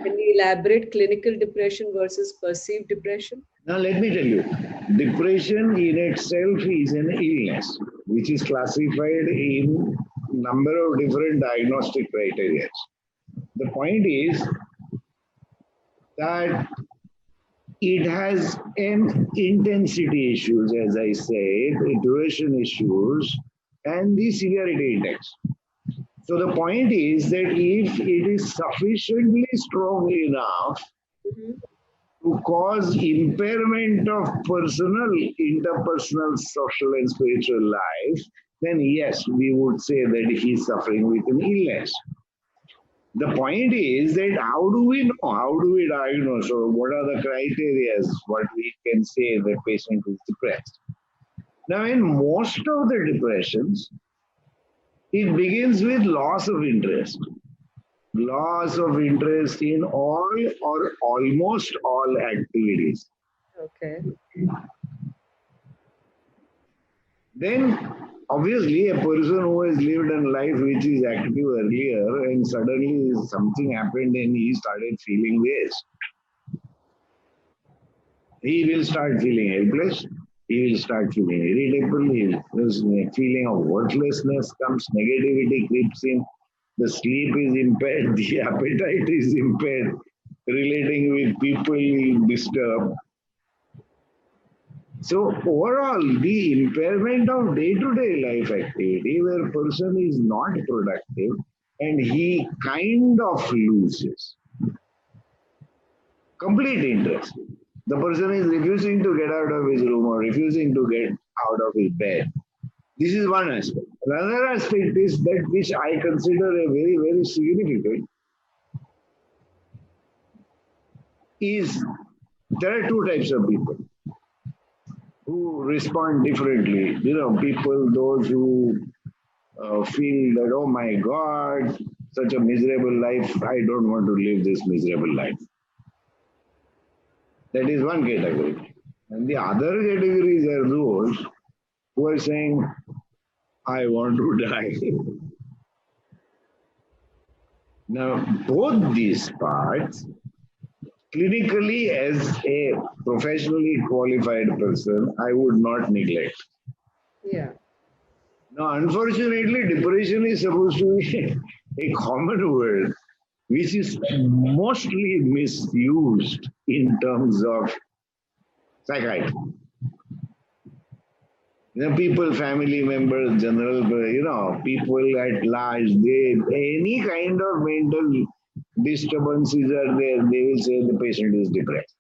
Can you elaborate clinical depression versus perceived depression? Now, let me tell you, depression in itself is an illness which is classified in number of different diagnostic criteria. The point is that it has an intensity issues, as I said, duration issues, and the severity index. So the point is that if it is sufficiently strong enough Mm-hmm. to cause impairment of personal, interpersonal, social, and spiritual life, then yes, we would say that he is suffering with an illness. The point is that how do we know? How do we diagnose? Or what are the criteria? What we can say the patient is depressed. Now, in most of the depressions, it begins with loss of interest. Loss of interest in all or almost all activities. Okay. Then, obviously, a person who has lived a life which is active earlier and suddenly something happened and he started feeling this, he will start feeling helpless. He will start feeling irritable. This feeling of worthlessness comes, negativity creeps in, the sleep is impaired, the appetite is impaired, relating with people disturbed. So overall, the impairment of day-to-day life activity where person is not productive and he kind of loses complete interest. The person is refusing to get out of his room or refusing to get out of his bed. This is one aspect. Another aspect is that which I consider a very, very significant is there are two types of people who respond differently. People, those who feel that, oh my God, such a miserable life, I don't want to live this miserable life. That is one category. And the other categories are those who are saying, I want to die. Now, both these parts, clinically, as a professionally qualified person, I would not neglect. Yeah. Now, unfortunately, depression is supposed to be a common word which is mostly misused in terms of psychiatry. People, family members, general, people at large, any kind of mental disturbances are there, they will say the patient is depressed.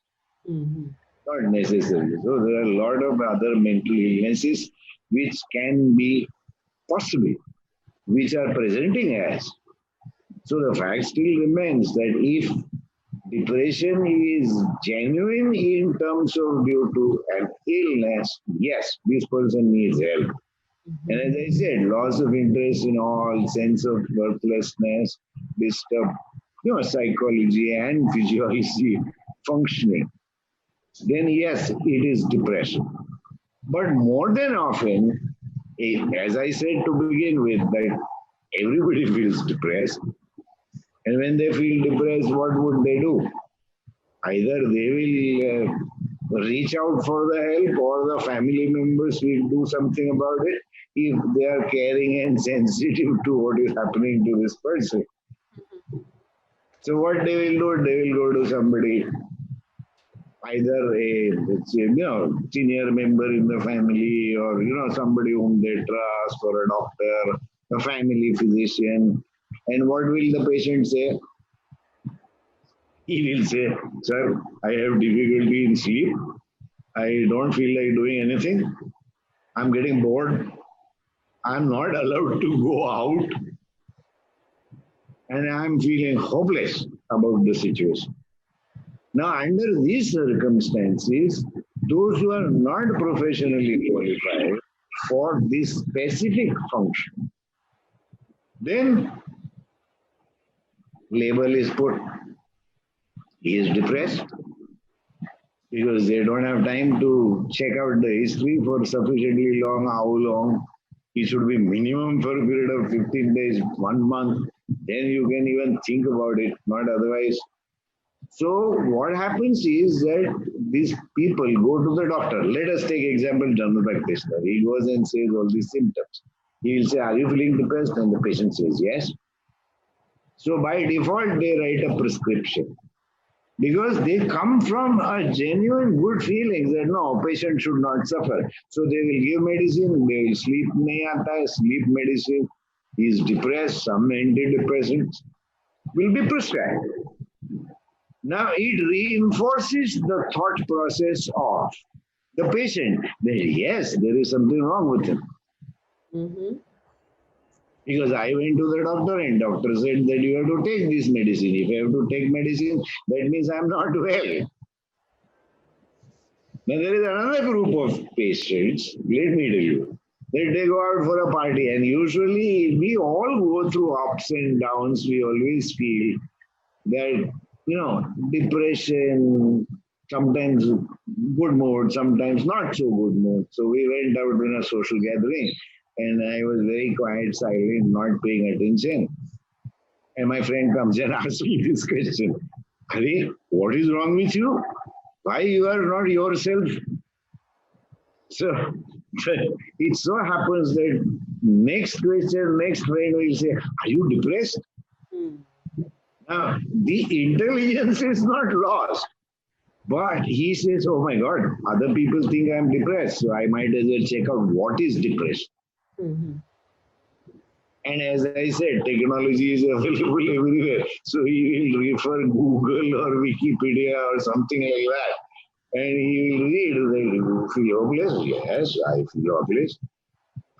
Mm-hmm. Not necessarily. So there are a lot of other mental illnesses which can be possible, which are presenting as. So the fact still remains that if depression is genuine in terms of due to an illness, yes, this person needs help. And as I said, loss of interest in all, sense of worthlessness, disturb, psychology and physiology functioning. Then yes, it is depression. But more than often, as I said to begin with, that everybody feels depressed. And when they feel depressed, what would they do? Either they will reach out for the help or the family members will do something about it if they are caring and sensitive to what is happening to this person. So what they will do, they will go to somebody, either a senior member in the family or somebody whom they trust or a doctor, a family physician. And what will the patient say? He will say, sir, I have difficulty in sleep. I don't feel like doing anything. I'm getting bored. I'm not allowed to go out. And I'm feeling hopeless about the situation. Now, under these circumstances, those who are not professionally qualified for this specific function, then label is put. He is depressed because they don't have time to check out the history for sufficiently long, how long. It should be minimum for a period of 15 days, 1 month. Then you can even think about it, not otherwise. So what happens is that these people go to the doctor. Let us take example general practitioner. He goes and says all these symptoms. He will say, "Are you feeling depressed?" And the patient says, "Yes." So by default, they write a prescription because they come from a genuine good feeling that no, patient should not suffer. So they will give medicine. They will sleep. Nahi aata hai, sleep medicine. He is depressed. Some antidepressants will be prescribed. Now it reinforces the thought process of the patient that yes, there is something wrong with him. Mm-hmm. Because I went to the doctor and doctor said that you have to take this medicine. If I have to take medicine, that means I'm not well. Now there is another group of patients, let me tell you, that they go out for a party and usually we all go through ups and downs. We always feel that, depression, sometimes good mood, sometimes not so good mood. So we went out in a social gathering and I was very quiet, silent, not paying attention. And my friend comes and asks me this question. Hari, what is wrong with you? Why you are not yourself? So it so happens that next question, next friend will say, are you depressed? Mm. Now, the intelligence is not lost. But he says, oh my God, other people think I'm depressed. So I might as well check out what is depression. Mm-hmm. And as I said, technology is available everywhere. So he will refer Google or Wikipedia or something like that. And he will read, you feel hopeless? Yes, I feel hopeless.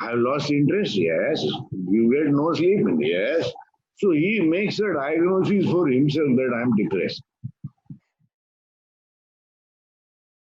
I've lost interest? Yes. You get no sleep? Yes. So he makes a diagnosis for himself that I'm depressed.